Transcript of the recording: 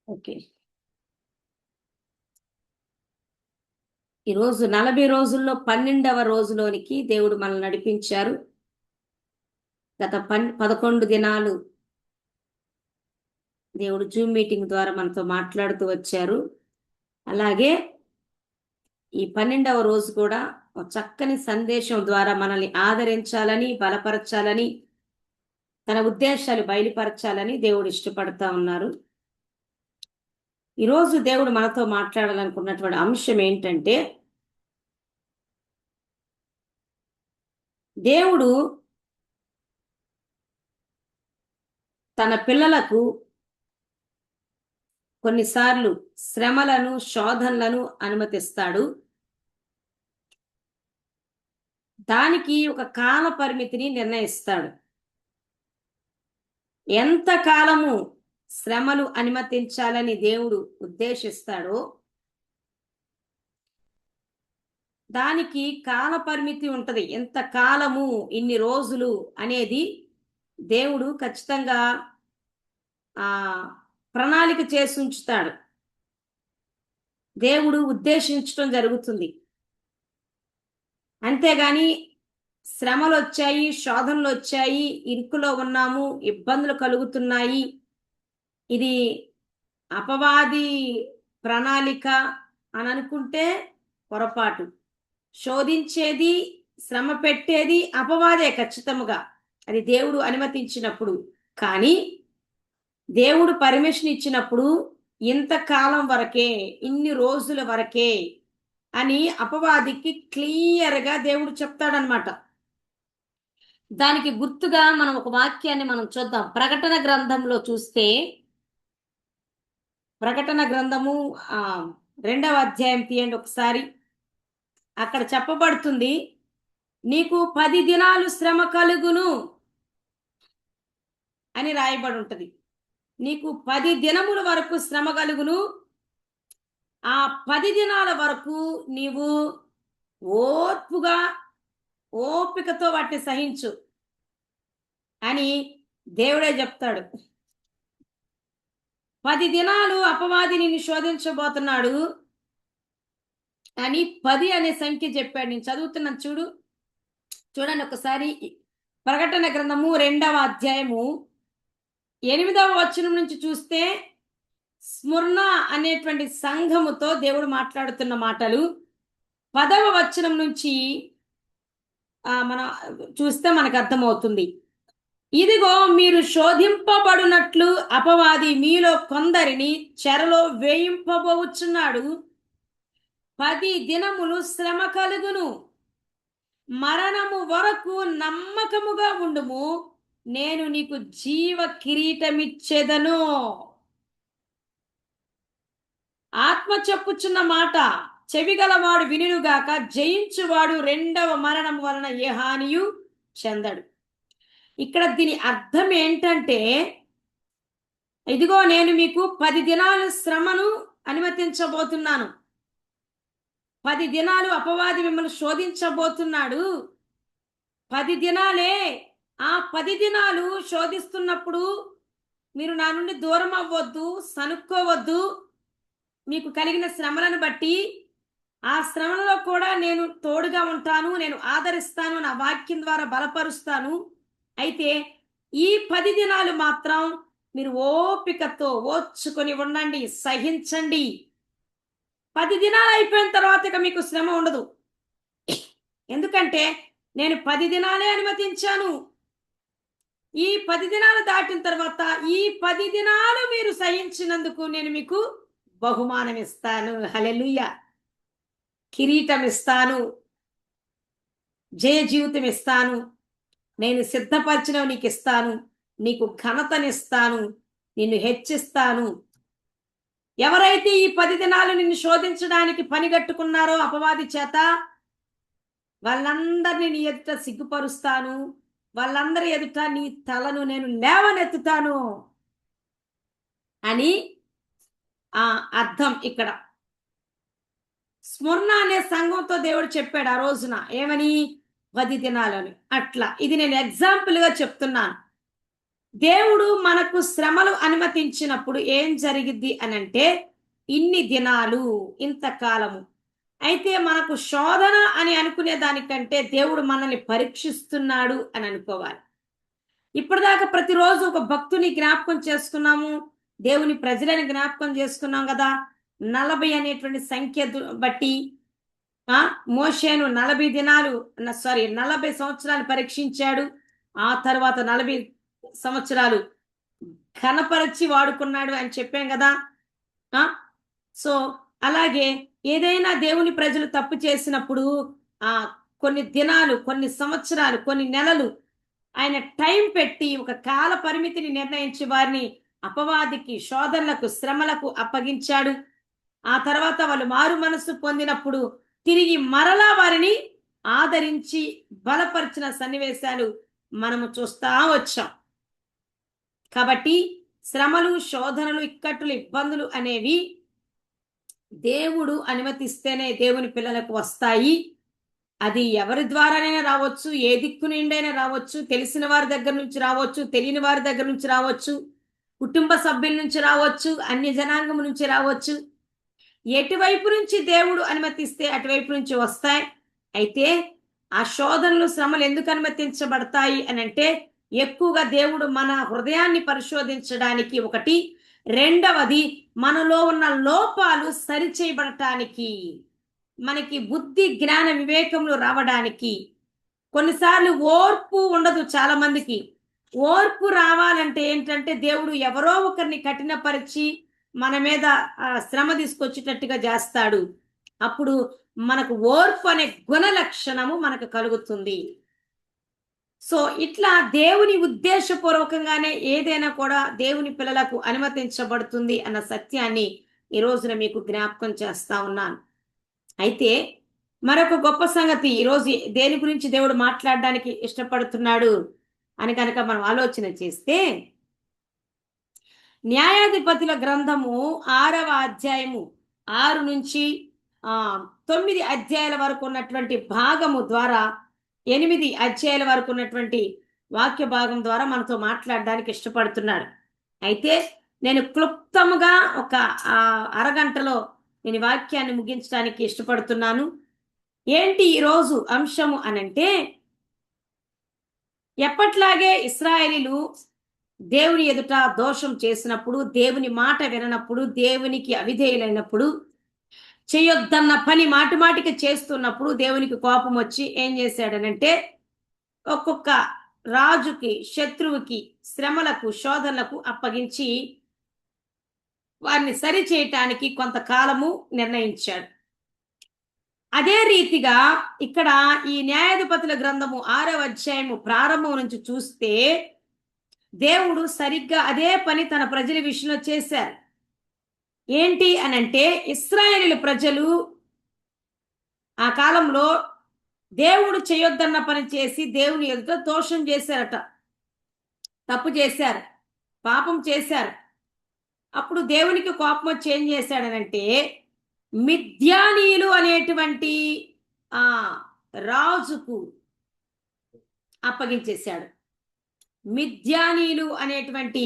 Okay. ఈరోజు 40 రోజుల్లో 12వ రోజులోనికి దేవుడు మనల్ని నడిపించారు. గత 11 దినాలు దేవుడు జూమ్ మీటింగ్ ద్వారా మనతో మాట్లాడుతూ వచ్చారు. అలాగే ఈ 12వ రోజు కూడా ఒక చక్కని సందేశం ద్వారా మనల్ని ఆదరించాలని, బలపరచాలని, తన ఉద్దేశాలు బయలుపరచాలని దేవుడు ఇష్టపడతా ఉన్నారు. ఈరోజు దేవుడు మనతో మాట్లాడాలనుకున్నటువంటి అంశం ఏంటంటే, దేవుడు తన పిల్లలకు కొన్నిసార్లు శ్రమలను, శోధనలను అనుమతిస్తాడు. దానికి ఒక కాల పరిమితిని నిర్ణయిస్తాడు. ఎంత కాలము శ్రమలు అనుమతించాలని దేవుడు ఉద్దేశిస్తాడో దానికి కాల పరిమితి ఉంటది. ఎంత కాలము, ఇన్ని రోజులు అనేది దేవుడు ఖచ్చితంగా ఆ ప్రణాళిక చేసి ఉంచుతాడు. దేవుడు ఉద్దేశించడం జరుగుతుంది. అంతేగాని శ్రమలు వచ్చాయి, శోధనలు వచ్చాయి, ఇరుకులో ఉన్నాము, ఇబ్బందులు కలుగుతున్నాయి, ఇది అపవాది ప్రణాళిక అని అనుకుంటే పొరపాటు. శోధించేది, శ్రమ పెట్టేది అపవాదే ఖచ్చితముగా, అది దేవుడు అనుమతించినప్పుడు. కానీ దేవుడు పర్మిషన్ ఇచ్చినప్పుడు ఇంతకాలం వరకే, ఇన్ని రోజుల వరకే అని అపవాదికి క్లియర్గా దేవుడు చెప్తాడనమాట. దానికి గుర్తుగా మనం ఒక వాక్యాన్ని మనం చూద్దాం. ప్రకటన గ్రంథంలో చూస్తే, ప్రకటన గ్రంథము 2వ అధ్యాయం తీయండి ఒకసారి. అక్కడ చెప్పబడుతుంది, నీకు 10 దినాలు శ్రమ కలుగును అని రాయబడి ఉంటది. నీకు 10 దినముల వరకు శ్రమ కలుగును. ఆ 10 దినాల వరకు నీవు ఓర్పుగా, ఓపికతో వాటిని సహించు అని దేవుడే చెప్తాడు. 10 దినాలు అపవాది నిన్ను శోధించబోతున్నాడు అని 10 అనే సంఖ్య చెప్పాడు. నేను చదువుతున్నాను చూడండి ఒకసారి. ప్రకటన గ్రంథము 2వ అధ్యాయము 8వ వచనం నుంచి చూస్తే, స్ముర్ణ అనేటువంటి సంఘముతో దేవుడు మాట్లాడుతున్న మాటలు 10వ వచనం నుంచి మన చూస్తే మనకు అర్థమవుతుంది. ఇదిగో, మీరు శోధింపబడినట్లు అపవాది మీలో కొందరిని చెరలో వేయింపబోచున్నాడు. 10 దినములు శ్రమ కలుగును. మరణము వరకు నమ్మకముగా ఉండుము, నేను నీకు జీవ కిరీటమిచ్చేదను. ఆత్మ చెప్పుచున్న మాట చెవిగలవాడు వినుగాక. జయించువాడు రెండవ మరణం వలన ఏ హానియు చెందడు. ఇక్కడ దీని అర్థం ఏంటంటే, ఇదిగో నేను మీకు 10 దినాలు శ్రమను అనుమతించబోతున్నాను. 10 దినాలు అపవాది మిమ్మల్ని శోధించబోతున్నాడు. 10 దినాలే. ఆ 10 దినాలు శోధిస్తున్నప్పుడు మీరు నా నుండి దూరం అవ్వద్దు, సనుక్కోవద్దు. మీకు కలిగిన శ్రమలను బట్టి ఆ శ్రమలలో కూడా నేను తోడుగా ఉంటాను, నేను ఆదరిస్తాను, నా వాక్యం ద్వారా బలపరుస్తాను. అయితే ఈ 10 దినాలు మాత్రం మీరు ఓపికతో ఓర్చుకొని ఉండండి, సహించండి. 10 దినాలు అయిపోయిన తర్వాత ఇక మీకు శ్రమ ఉండదు. ఎందుకంటే నేను 10 దినాలే అనుమతించాను. ఈ 10 దినాలు దాటిన తర్వాత ఈ 10 దినాలు మీరు సహించినందుకు నేను మీకు బహుమానం ఇస్తాను. హల్లెలూయా. కిరీటం ఇస్తాను, జయ జీవితం ఇస్తాను, నేను సిద్ధపరిచినవి నీకు ఇస్తాను, నీకు ఘనతనిస్తాను, నిన్ను హెచ్చిస్తాను. ఎవరైతే ఈ 10 దినాలు నిన్ను శోధించడానికి పనిగట్టుకున్నారో అపవాది చేత, వాళ్ళందరినీ నీ ఎదుట సిగ్గుపరుస్తాను, వాళ్ళందరి ఎదుట నీ తలను నేను లేవనెత్తుతాను అని అర్థం. ఇక్కడ స్ముర్ణ అనే సంఘంతో దేవుడు చెప్పాడు ఆ రోజున ఏమని, 10 దినాలని. అట్లా ఇది నేను ఎగ్జాంపుల్గా చెప్తున్నాను. దేవుడు మనకు శ్రమలు అనుమతించినప్పుడు ఏం జరిగిద్ది అనంటే ఇన్ని దినాలు, ఇంతకాలము. అయితే మనకు శోధన అని అనుకునే దానికంటే దేవుడు మనల్ని పరీక్షిస్తున్నాడు అని అనుకోవాలి. ఇప్పటిదాకా ప్రతిరోజు ఒక భక్తుని జ్ఞాపకం చేసుకున్నాము, దేవుని ప్రజలని జ్ఞాపకం చేసుకున్నాం కదా. 40 అనేటువంటి సంఖ్య బట్టి మోషేను 40 దినాలు 40 సంవత్సరాలు పరీక్షించాడు. ఆ తర్వాత 40 సంవత్సరాలు ఘనపరచి వాడుకున్నాడు అని చెప్పాం కదా. సో అలాగే ఏదైనా దేవుని ప్రజలు తప్పు చేసినప్పుడు ఆ కొన్ని దినాలు, కొన్ని సంవత్సరాలు, కొన్ని నెలలు ఆయన టైం పెట్టి ఒక కాల పరిమితిని నిర్ణయించి వారిని అపవాదికి, శోధనలకు, శ్రమలకు అప్పగించాడు. ఆ తర్వాత వాళ్ళు మారు మనస్సు పొందినప్పుడు తిరిగి మరలా వారిని ఆదరించి బలపరిచిన సన్నివేశాలు మనము చూస్తా వచ్చాం. కాబట్టి శ్రమలు, శోధనలు, ఇక్కట్లు, ఇబ్బందులు అనేవి దేవుడు అనుమతిస్తేనే దేవుని పిల్లలకు వస్తాయి. అది ఎవరి ద్వారానైనా రావచ్చు, ఏ దిక్కు నుండైనా రావచ్చు, తెలిసిన వారి దగ్గర నుంచి రావచ్చు, తెలియని వారి దగ్గర నుంచి రావచ్చు, కుటుంబ సభ్యుల నుంచి రావచ్చు, అన్య జనాంగం నుంచి రావచ్చు. ఎటువైపు నుంచి దేవుడు అనుమతిస్తే అటువైపు నుంచి వస్తాయి. అయితే ఆ శోధనలు, శ్రమలు ఎందుకు అనుమతించబడతాయి అని అంటే ఎక్కువగా దేవుడు మన హృదయాన్ని పరిశోధించడానికి ఒకటి, రెండవది మనలో ఉన్న లోపాలు సరిచేయబడటానికి, మనకి బుద్ధి, జ్ఞాన, వివేకములు రావడానికి. కొన్నిసార్లు ఓర్పు ఉండదు చాలా మందికి. ఓర్పు రావాలంటే ఏంటంటే దేవుడు ఎవరో ఒకరిని కఠినపరిచి మన మీద శ్రమ తీసుకొచ్చేటట్టుగా చేస్తాడు. అప్పుడు మనకు ఓర్పు అనే గుణ లక్షణము మనకు కలుగుతుంది. సో ఇట్లా దేవుని ఉద్దేశపూర్వకంగానే ఏదైనా కూడా దేవుని పిల్లలకు అనుమతించబడుతుంది అన్న సత్యాన్ని ఈ రోజున మీకు జ్ఞాపకం చేస్తా ఉన్నాను. అయితే మరొక గొప్ప సంగతి, ఈరోజు దేని గురించి దేవుడు మాట్లాడడానికి ఇష్టపడుతున్నాడు అని కనుక మనం ఆలోచన చేస్తే, న్యాయాధిపతుల గ్రంథము 6వ అధ్యాయము 6 నుంచి 9 అధ్యాయాల వరకు ఉన్నటువంటి భాగము ద్వారా 8 అధ్యాయాల వరకు ఉన్నటువంటి వాక్య భాగం ద్వారా మనతో మాట్లాడడానికి ఇష్టపడుతున్నాడు. అయితే నేను క్లుప్తముగా ఒక అరగంటలో నేను వాక్యాన్ని ముగించడానికి ఇష్టపడుతున్నాను. ఏంటి ఈరోజు అంశము అనంటే, ఎప్పట్లాగే ఇశ్రాయేలీలు దేవుని ఎదుట దోషం చేసినప్పుడు, దేవుని మాట విననప్పుడు, దేవునికి అవిధేయులైనప్పుడు, చేయొద్దన్న పని మాటిమాటికి చేస్తున్నప్పుడు దేవునికి కోపం వచ్చి ఏం చేశాడనంటే ఒక్కొక్క రాజుకి, శత్రువుకి, శ్రమలకు, శోధనలకు అప్పగించి వారిని సరి చేయటానికి కొంతకాలము నిర్ణయించాడు. అదే రీతిగా ఇక్కడ ఈ న్యాయాధిపతుల గ్రంథము 6వ అధ్యాయము ప్రారంభం నుంచి చూస్తే దేవుడు సరిగ్గా అదే పని తన ప్రజల విషయంలో చేశారు. ఏంటి అనంటే ఇశ్రాయేలీల ప్రజలు ఆ కాలంలో దేవుడు చేయొద్దన్న పని చేసి దేవుని ఎదుట దోషం చేశారట, తప్పు చేశారు, పాపం చేశారు. అప్పుడు దేవునికి కోపం వచ్చి ఏం చేశాడనంటే మిద్యానీయులు అనేటువంటి ఆ రాజుకు అప్పగించేశాడు. మిద్యానీయులు అనేటువంటి